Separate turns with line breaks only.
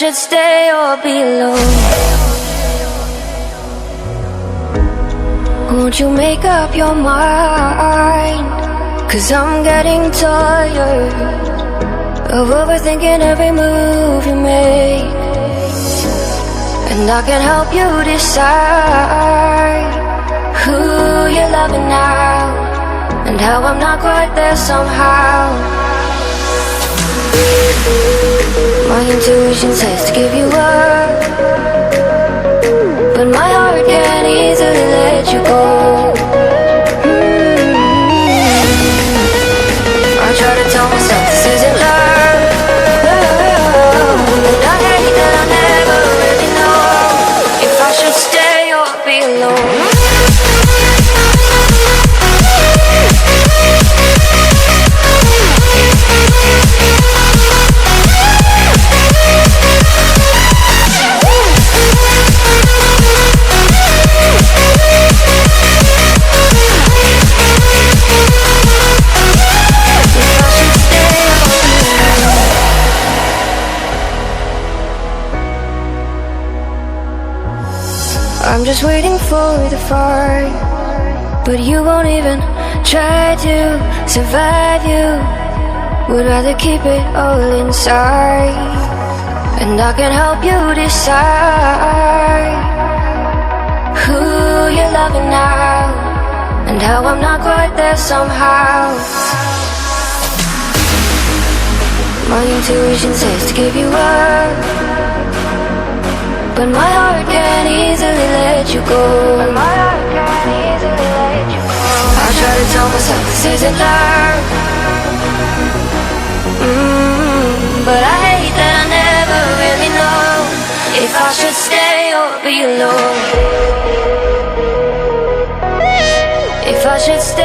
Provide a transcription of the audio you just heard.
Should stay or be alone. Won't you make up your mind? 'Cause I'm getting tired of overthinking every move you make. And I can help you decide who you're loving now, and how I'm not quite there somehow. My intuition says to give you up, but my heart can't easily let you go. I try to tell myself this isn't love, and I hate that I never really know if I should stay or be alone. I'm just waiting for the fight, but you won't even try to survive. You would rather keep it all inside, and I can help you decide who you're loving now, and how I'm not quite there somehow. My intuition says to give you up, but my heart can't easily let you go. I try to tell myself this isn't love, but I hate that I never really know if I should stay or be alone. If I should stay